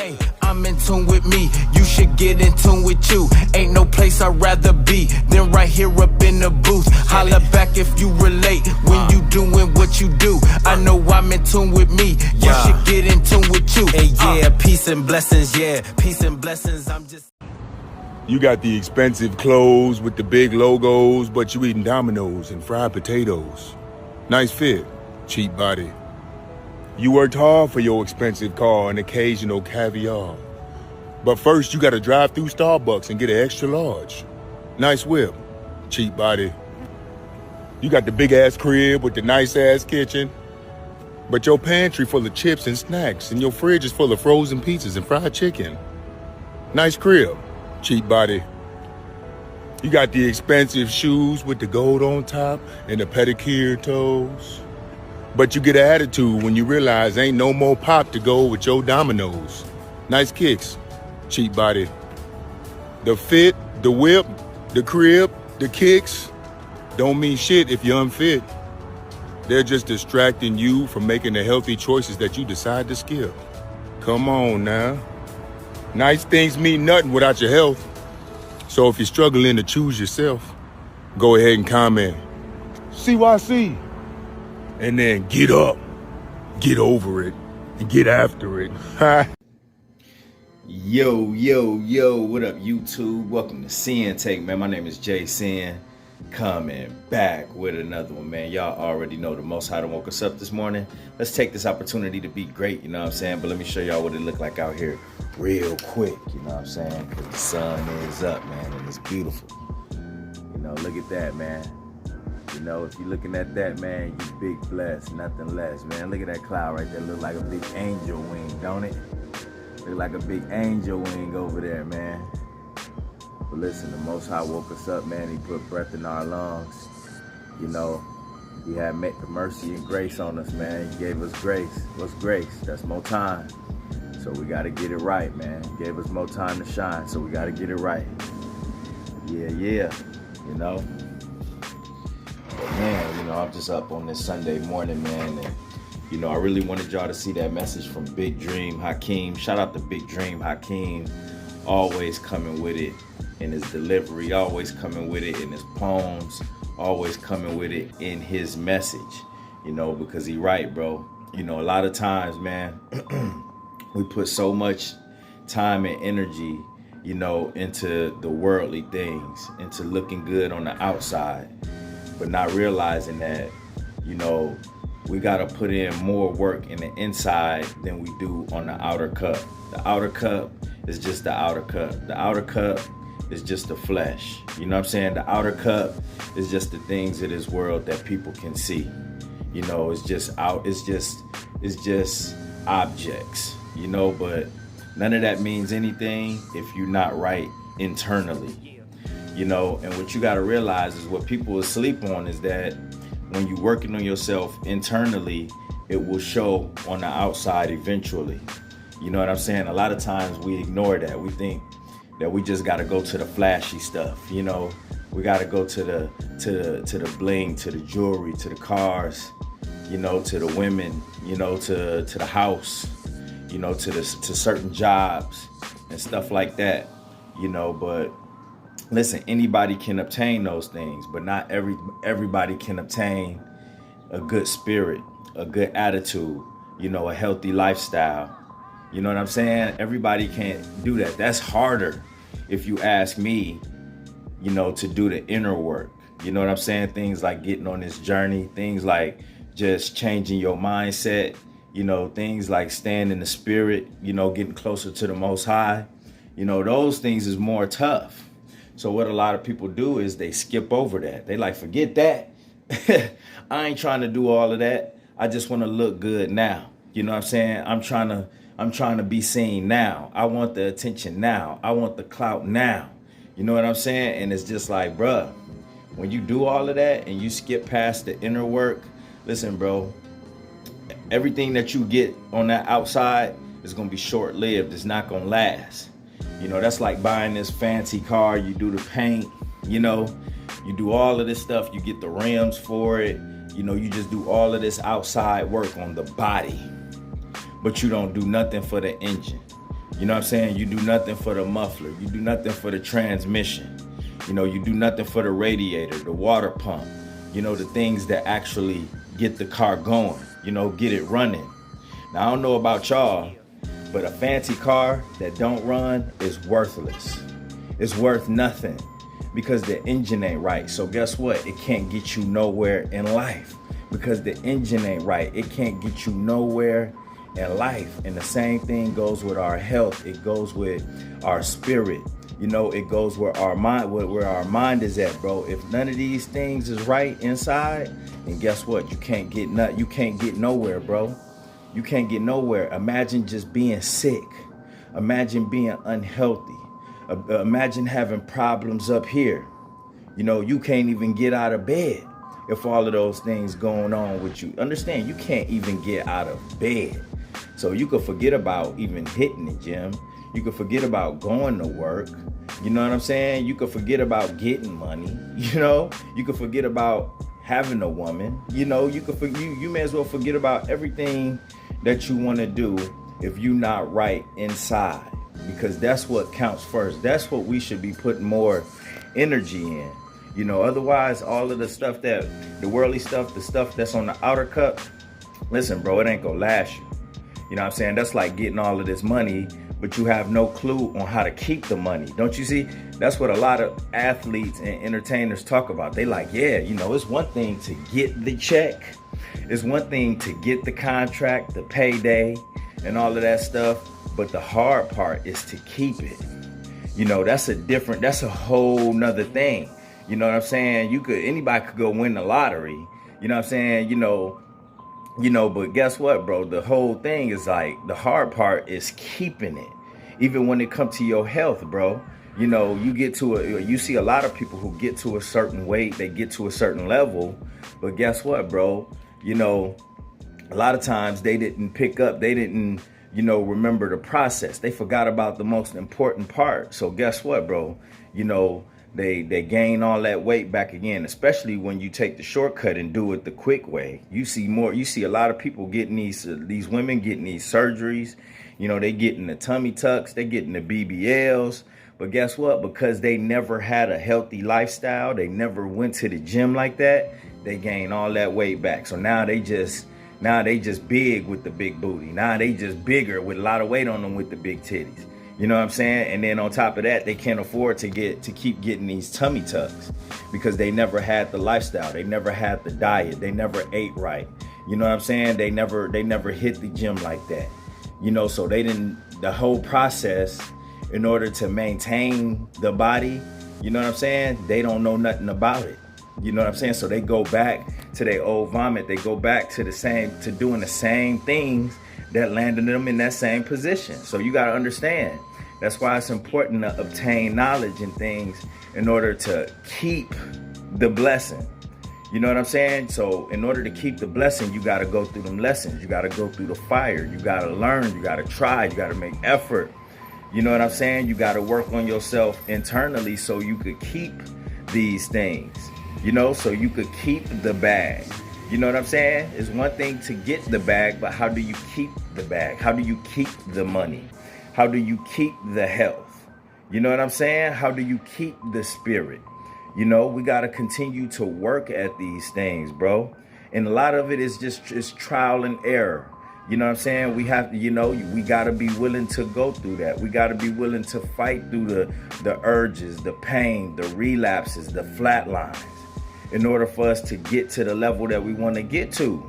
Hey, I'm in tune with me, you should get in tune with you. Ain't no place I'd rather be than right here up in the booth. Holla back if you relate when you doing what you do. I know I'm in tune with me, you should get in tune with you. Hey, yeah, peace and blessings, yeah, peace and blessings, I'm just... You got the expensive clothes with the big logos, but you eating Domino's and fried potatoes. Nice fit, cheap body. You worked hard for your expensive car and occasional caviar. But first, you gotta drive through Starbucks and get an extra large. Nice whip, cheap body. You got the big-ass crib with the nice-ass kitchen. But your pantry full of chips and snacks, and your fridge is full of frozen pizzas and fried chicken. Nice crib, cheap body. You got the expensive shoes with the gold on top and the pedicure toes. But you get an attitude when you realize ain't no more pop to go with your Domino's. Nice kicks, cheap body. The fit, the whip, the crib, the kicks don't mean shit if you're unfit. They're just distracting you from making the healthy choices that you decide to skip. Come on now. Nice things mean nothing without your health. So if you're struggling to choose yourself, go ahead and comment, CYC. And then get up, get over it, and get after it. Yo, what up, YouTube? Welcome to Sinn-Take, man. My name is Jay Sin, coming back with another one, man. Y'all already know the Most High done woke us up this morning. Let's take this opportunity to be great, you know what I'm saying? But let me show y'all what it look like out here real quick, you know what I'm saying? Because the sun is up, man, and it's beautiful. You know, look at that, man. You know, if you're looking at that, man, you big blessed, nothing less, man. Look at that cloud right there. Look like a big angel wing, don't it? Look like a big angel wing over there, man. But listen, the Most High woke us up, man. He put breath in our lungs. You know, he had mercy and grace on us, man. He gave us grace. What's grace? That's more time. So we got to get it right, man. He gave us more time to shine, so we got to get it right. Yeah, you know. Man, you know, I'm just up on this Sunday morning, man, and, you know, I really wanted y'all to see that message from Big Dream Hakeem. Shout out to Big Dream Hakeem, always coming with it in his delivery, always coming with it in his poems, always coming with it in his message, you know, because he right, bro. You know, a lot of times, man, we put so much time and energy, you know, into the worldly things, into looking good on the outside, but not realizing that, you know, we got to put in more work in the inside than we do on the outer cup. The outer cup is just the outer cup. The outer cup is just the flesh. You know what I'm saying? The outer cup is just the things of this world that people can see. You know, it's just objects, you know, but none of that means anything if you're not right internally. You know, and what you got to realize is what people will sleep on is that when you're working on yourself internally, it will show on the outside eventually. You know what I'm saying? A lot of times we ignore that. We think that we just got to go to the flashy stuff. You know, we got to go to the bling, to the jewelry, to the cars, you know, to the women, you know, to the house, you know, to certain jobs and stuff like that, you know, but listen, anybody can obtain those things, but not everybody can obtain a good spirit, a good attitude, you know, a healthy lifestyle. You know what I'm saying? Everybody can't do that. That's harder, if you ask me, you know, to do the inner work. You know what I'm saying? Things like getting on this journey, things like just changing your mindset, you know, things like staying in the spirit, you know, getting closer to the Most High. You know, those things is more tough. So what a lot of people do is they skip over that. They like, forget that. I ain't trying to do all of that. I just want to look good now. You know what I'm saying? I'm trying to be seen now. I want the attention now. I want the clout now. You know what I'm saying? And it's just like, bruh, when you do all of that and you skip past the inner work, listen, bro, everything that you get on that outside is going to be short-lived. It's not going to last. You know, that's like buying this fancy car. You do the paint, you know, you do all of this stuff. You get the rims for it. You know, you just do all of this outside work on the body, but you don't do nothing for the engine. You know what I'm saying? You do nothing for the muffler. You do nothing for the transmission. You know, you do nothing for the radiator, the water pump, you know, the things that actually get the car going, you know, get it running. Now, I don't know about y'all, but a fancy car that don't run is worthless. It's worth nothing because the engine ain't right. So guess what? It can't get you nowhere in life because the engine ain't right. It can't get you nowhere in life. And the same thing goes with our health. It goes with our spirit. You know, it goes where our mind is at, bro. If none of these things is right inside, then guess what? You can't get nowhere, bro. You can't get nowhere. Imagine just being sick. Imagine being unhealthy. Imagine having problems up here. You know, you can't even get out of bed if all of those things going on with you. Understand, you can't even get out of bed. So you could forget about even hitting the gym. You could forget about going to work. You know what I'm saying? You could forget about getting money. You know, you could forget about having a woman. You know, you may as well forget about everything that you want to do if you're not right inside, because that's what counts first. That's what we should be putting more energy in. You know, otherwise, all of the stuff the worldly stuff, the stuff that's on the outer cup, listen, bro, it ain't gonna last you. You know what I'm saying? That's like getting all of this money, but you have no clue on how to keep the money. Don't you see? That's what a lot of athletes and entertainers talk about. They like, yeah, you know, it's one thing to get the check. It's one thing to get the contract, the payday, and all of that stuff. But the hard part is to keep it. You know, that's a whole nother thing. You know what I'm saying? Anybody could go win the lottery. You know what I'm saying? You know, but guess what, bro? The whole thing is like, the hard part is keeping it. Even when it comes to your health, bro. You know, you see a lot of people who get to a certain weight, they get to a certain level. But guess what, bro? You know, a lot of times they didn't remember the process. They forgot about the most important part. So guess what, bro? You know, they gain all that weight back again, especially when you take the shortcut and do it the quick way. You see a lot of people getting these women getting these surgeries. You know, they getting the tummy tucks, they getting the BBLs. But guess what? Because they never had a healthy lifestyle, they never went to the gym like that, they gain all that weight back. So now they just big with the big booty. Now they just bigger with a lot of weight on them with the big titties. You know what I'm saying? And then on top of that, they can't afford to keep getting these tummy tucks because they never had the lifestyle. They never had the diet. They never ate right. You know what I'm saying? They never hit the gym like that. You know, so the whole process in order to maintain the body, you know what I'm saying? They don't know nothing about it. You know what I'm saying? So they go back to their old vomit. They go back to doing the same things that landed them in that same position. So you got to understand. That's why it's important to obtain knowledge and things in order to keep the blessing. You know what I'm saying? So in order to keep the blessing, you got to go through them lessons. You got to go through the fire. You got to learn. You got to try. You got to make effort. You know what I'm saying? You got to work on yourself internally so you could keep these things. You know, so you could keep the bag. You know what I'm saying? It's one thing to get the bag, but how do you keep the bag? How do you keep the money? How do you keep the health? You know what I'm saying? How do you keep the spirit? You know, we got to continue to work at these things, bro. And a lot of it is just trial and error. You know what I'm saying? We have to, we got to be willing to go through that. We got to be willing to fight through the urges, the pain, the relapses, the flatlines in order for us to get to the level that we want to get to.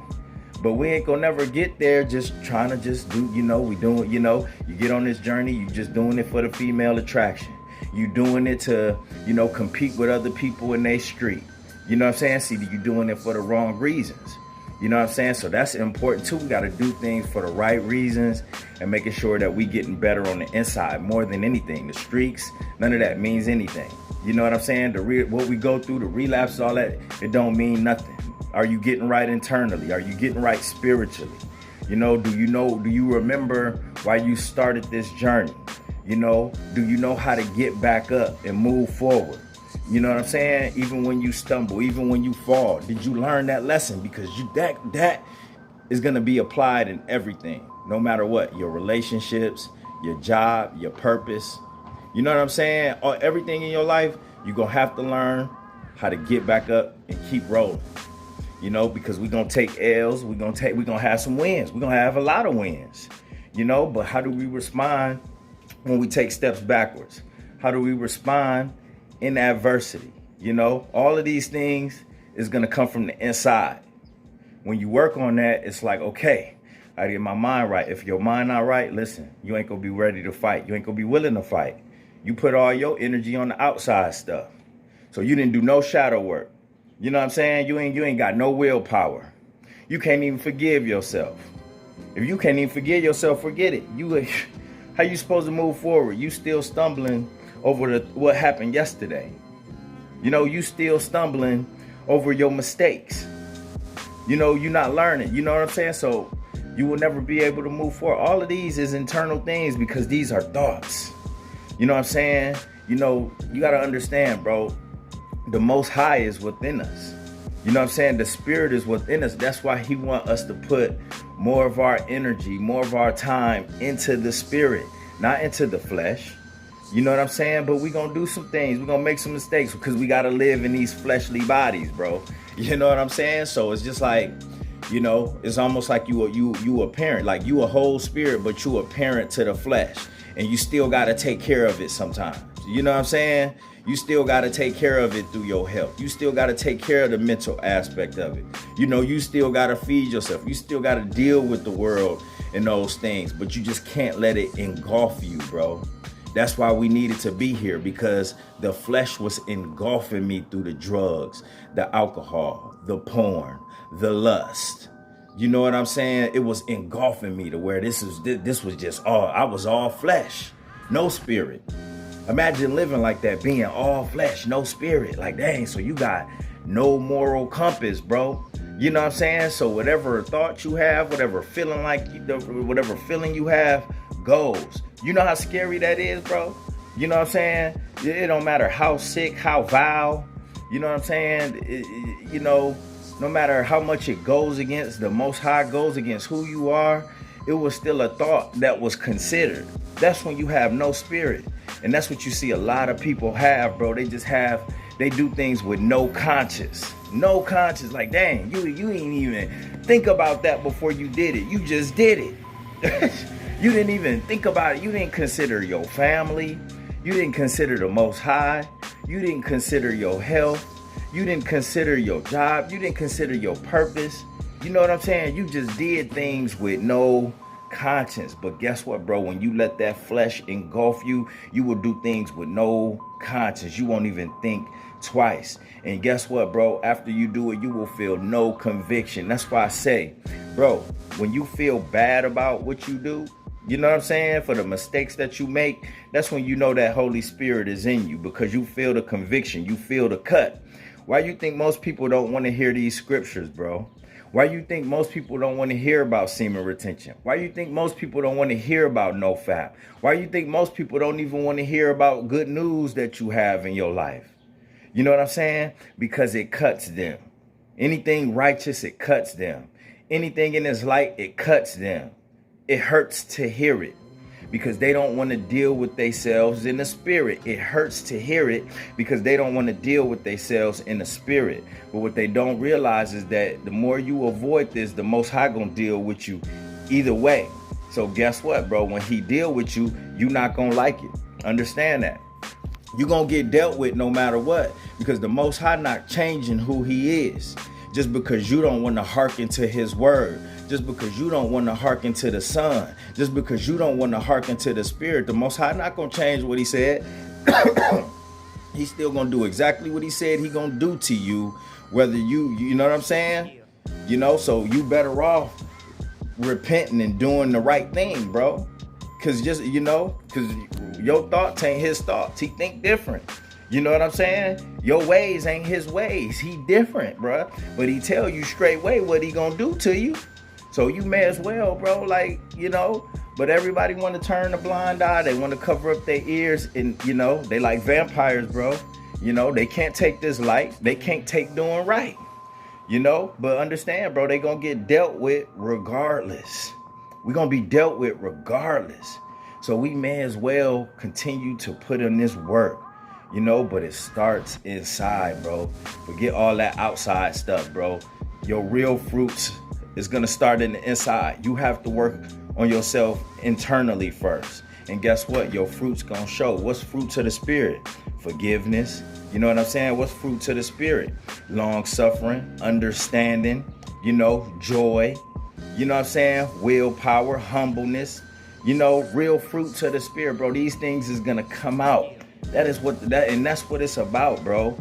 But we ain't gonna never get there just trying to just do, we doing, you get on this journey, you just doing it for the female attraction. You doing it to, compete with other people in their street. You know what I'm saying? See, you doing it for the wrong reasons. You know what I'm saying? So that's important too. We got to do things for the right reasons and making sure that we getting better on the inside more than anything. The streaks, none of that means anything. You know what I'm saying? What we go through, the relapse, all that, it don't mean nothing. Are you getting right internally? Are you getting right spiritually? Do you remember why you started this journey? Do you know how to get back up and move forward? You know what I'm saying? Even when you stumble, even when you fall, did you learn that lesson? Because that is going to be applied in everything, no matter what, your relationships, your job, your purpose. You know what I'm saying? Or everything in your life, you're going to have to learn how to get back up and keep rolling. You know, because we're going to take L's, we're going to have some wins. We're going to have a lot of wins. You know, but how do we respond when we take steps backwards? How do we respond in adversity? You know, all of these things is going to come from the inside. When you work on that, it's like, okay, I get my mind right. If your mind not right, listen, you ain't going to be ready to fight. You ain't going to be willing to fight. You put all your energy on the outside stuff. So you didn't do no shadow work. You know what I'm saying? You ain't got no willpower. You can't even forgive yourself. If you can't even forgive yourself, forget it. How you supposed to move forward? You still stumbling over what happened yesterday. You know, you still stumbling over your mistakes. You know, you're not learning. You know what I'm saying? So you will never be able to move forward. All of these is internal things because these are thoughts. You know what I'm saying? You know, you got to understand, bro. The Most High is within us. You know what I'm saying? The Spirit is within us. That's why He wants us to put more of our energy, more of our time into the Spirit, not into the flesh. You know what I'm saying? But we're going to do some things. We're going to make some mistakes because we got to live in these fleshly bodies, bro. You know what I'm saying? So it's just like, you know, it's almost like you a parent, like you a whole spirit, but you a parent to the flesh. And you still got to take care of it sometimes. You know what I'm saying? You still got to take care of it through your health. You still got to take care of the mental aspect of it. You know, you still got to feed yourself. You still got to deal with the world and those things, but you just can't let it engulf you, bro. That's why we needed to be here, because the flesh was engulfing me through the drugs, the alcohol, the porn, the lust. You know what I'm saying? It was engulfing me to where this was just all, I was all flesh, no spirit. Imagine living like that, being all flesh, no spirit. Like, dang, so you got no moral compass, bro. You know what I'm saying? So whatever thought you have, whatever feeling you have goes. You know how scary that is, bro? You know what I'm saying? It don't matter how sick, how vile, you know what I'm saying? You know, no matter how much it goes against, the Most High goes against who you are, it was still a thought that was considered. That's when you have no spirit. And that's what you see a lot of people have, bro. They do things with no conscience. No conscience. Like, dang, you ain't even think about that before you did it. You just did it. You didn't even think about it. You didn't consider your family. You didn't consider the Most High. You didn't consider your health. You didn't consider your job. You didn't consider your purpose. You know what I'm saying? You just did things with no conscience. But guess what, bro? When you let that flesh engulf you, you will do things with no conscience. You won't even think twice. And guess what, bro? After you do it, you will feel no conviction. That's why I say, bro, when you feel bad about what you do, you know what I'm saying? For the mistakes that you make, that's when you know that Holy Spirit is in you, because you feel the conviction, you feel the cut. Why you think most people don't want to hear these scriptures, bro? Why you think most people don't want to hear about semen retention? Why you think most people don't want to hear about no fap? Why you think most people don't even want to hear about good news that you have in your life? You know what I'm saying? Because it cuts them. Anything righteous, it cuts them. Anything in this light, it cuts them. It hurts to hear it because they don't want to deal with themselves in the spirit. It hurts to hear it because they don't want to deal with themselves in the spirit. But what they don't realize is that the more you avoid this, the Most High gonna deal with you either way. So guess what, bro? When He deal with you, you not gonna like it. Understand that. You're gonna get dealt with no matter what, because the Most High not changing who He is. Just because you don't want to hearken to His word, just because you don't want to hearken to the Son, just because you don't want to hearken to the Spirit, the Most High not going to change what He said. He's still going to do exactly what He said He going to do to you, whether you know what I'm saying? You know, so you better off repenting and doing the right thing, bro. Because just, you know, because your thoughts ain't His thoughts. He think different. You know what I'm saying? Your ways ain't His ways. He different, bro. But He tell you straight way what He gonna do to you. So you may as well, bro, like, you know. But everybody want to turn a blind eye. They want to cover up their ears. And, you know, they like vampires, bro. You know, they can't take this light. They can't take doing right. You know, but understand, bro, they gonna get dealt with regardless. We're gonna be dealt with regardless. So we may as well continue to put in this work, but it starts inside, bro. Forget all that outside stuff, bro. Your real fruits is gonna start in the inside. You have to work on yourself internally first. And guess what? Your fruit's gonna show. What's fruit to the spirit? Forgiveness. You know what I'm saying? What's fruit to the spirit? Long suffering, understanding, joy. You know what I'm saying? Willpower, humbleness. Real fruit to the spirit, bro. These things is gonna come out. That's what it's about, bro.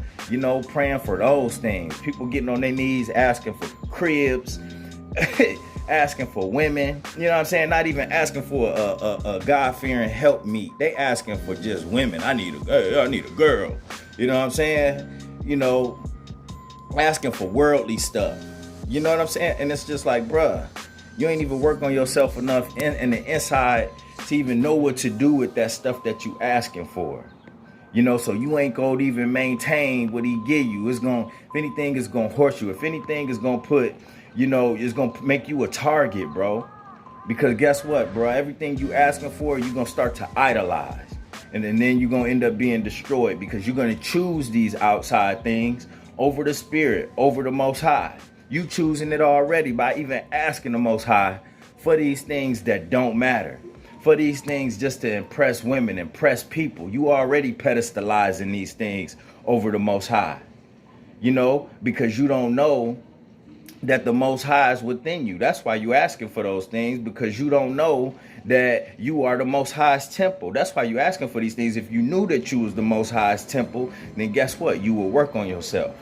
Praying for those things. People getting on their knees asking for cribs, asking for women. You know what I'm saying? Not even asking for a God-fearing helpmeet. They asking for just women. I need a girl. You know what I'm saying? Asking for worldly stuff. You know what I'm saying? And it's just like, bruh, you ain't even work on yourself enough in the inside to even know what to do with that stuff that you asking for. So you ain't gonna even maintain what he give you. If anything, it's gonna horse you. If anything, it's gonna put, it's gonna make you a target, bro. Because guess what, bro? Everything you asking for, you're gonna start to idolize. And then you're gonna end up being destroyed because you're gonna choose these outside things over the spirit, over the Most High. You choosing it already by even asking the Most High for these things that don't matter. For these things just to impress women, impress people. You already pedestalizing these things over the Most High. Because you don't know that the Most High is within you. That's why you asking for those things, because you don't know that you are the Most High's temple. That's why you asking for these things. If you knew that you was the Most High's temple, then guess what? You will work on yourself.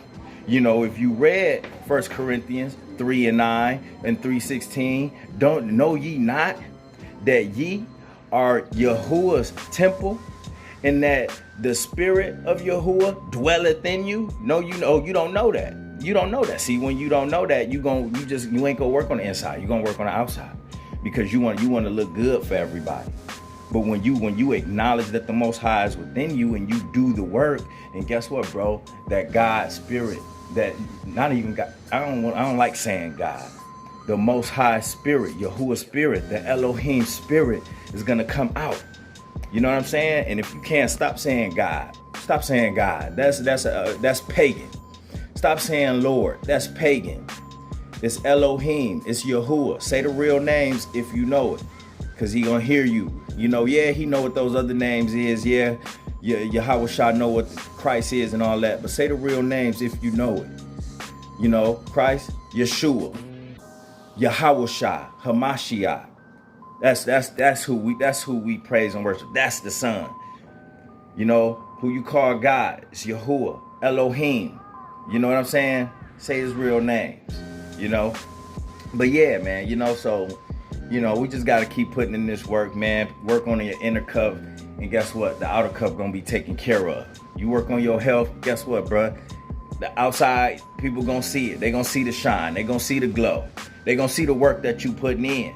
If you read 1 Corinthians 3:9 and 3:16, don't know ye not that ye are Yahuwah's temple, and that the spirit of Yahuwah dwelleth in you? No, you don't know that. You don't know that. See, when you don't know that, you ain't gonna work on the inside. You're gonna work on the outside because you want to look good for everybody. But when you acknowledge that the Most High is within you and you do the work, and guess what, bro? That God spirit, that not even God, I don't like saying God. The Most High Spirit, Yahuwah Spirit, the Elohim Spirit is gonna come out. You know what I'm saying? And if you can't, stop saying God. Stop saying God. That's pagan. Stop saying Lord. That's pagan. It's Elohim. It's Yahuwah. Say the real names if you know it, cause he gonna hear you. He know what those other names is. Yahweh Shah know what Christ is and all that. But say the real names if you know it. Christ, Yeshua, Yahweh Shah, Hamashiach. That's who we praise and worship. That's the Son. Who you call God is Yahuwah, Elohim. You know what I'm saying? Say his real names. But yeah, man. So we just gotta keep putting in this work, man. Work on your inner cup, and guess what? The outer cup gonna be taken care of. You work on your health. Guess what, bruh? The outside people gonna see it. They gonna see the shine. They gonna see the glow. They gonna see the work that you putting in.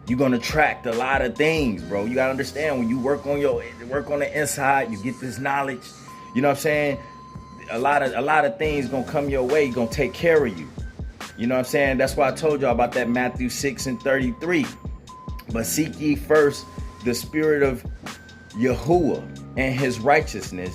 You're gonna attract a lot of things, bro. You gotta understand, when you work on the inside, you get this knowledge. You know what I'm saying? A lot of things gonna come your way, gonna take care of you. You know what I'm saying? That's why I told y'all about that Matthew 6:33. But seek ye first the spirit of Yahuwah and his righteousness,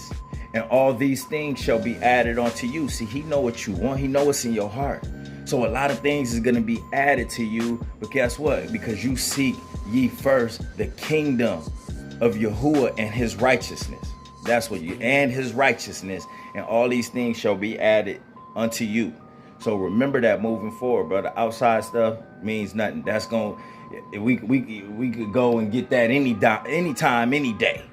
and all these things shall be added unto you. See, he know what you want. He know what's in your heart. So a lot of things is going to be added to you. But guess what? Because you seek ye first the kingdom of Yahuwah and his righteousness. That's what and his righteousness. And all these things shall be added unto you. So remember that moving forward, brother. Outside stuff means nothing. That's going, we could go and get that anytime, any day.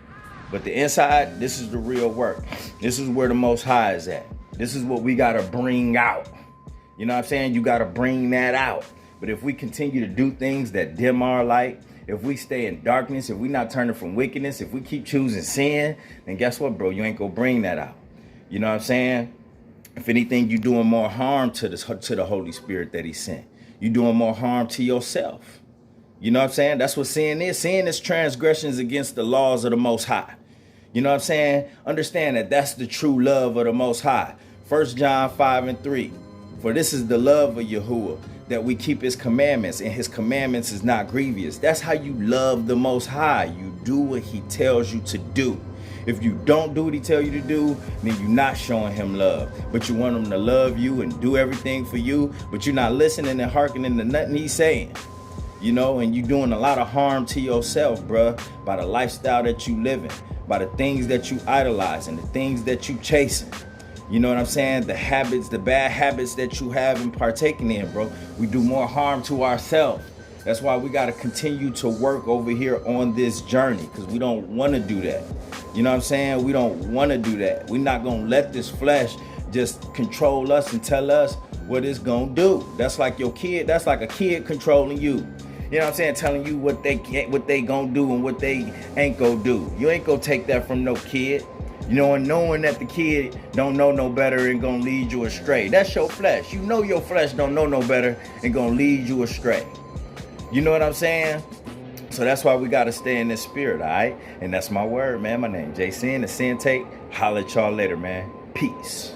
But the inside, this is the real work. This is where the Most High is at. This is what we got to bring out. You know what I'm saying? You got to bring that out. But if we continue to do things that dim our light, if we stay in darkness, if we not turning from wickedness, if we keep choosing sin, then guess what, bro? You ain't gonna bring that out. You know what I'm saying? If anything, you doing more harm to the Holy Spirit that he sent. You doing more harm to yourself. You know what I'm saying? That's what sin is. Sin is transgressions against the laws of the Most High. You know what I'm saying? Understand that that's the true love of the Most High. 1 John 5:3. For this is the love of Yahuwah, that we keep his commandments, and his commandments is not grievous. That's how you love the Most High. You do what he tells you to do. If you don't do what he tells you to do, then you're not showing him love. But you want him to love you and do everything for you, but you're not listening and hearkening to nothing he's saying. You know, and you're doing a lot of harm to yourself, bruh, by the lifestyle that you living, by the things that you idolize and the things that you chasing. You know what I'm saying? The habits, the bad habits that you have and partaking in, bro. We do more harm to ourselves. That's why we got to continue to work over here on this journey, because we don't want to do that. You know what I'm saying? We don't want to do that. We're not going to let this flesh just control us and tell us what it's going to do. That's like your kid. That's like a kid controlling you. You know what I'm saying? Telling you what they going to do and what they ain't going to do. You ain't going to take that from no kid. You know, and knowing that the kid don't know no better and gonna lead you astray. That's your flesh. You know your flesh don't know no better and gonna lead you astray. You know what I'm saying? So that's why we gotta stay in this spirit, all right? And that's my word, man. My name Sinn, the Sinn-Take. Holla at y'all later, man. Peace.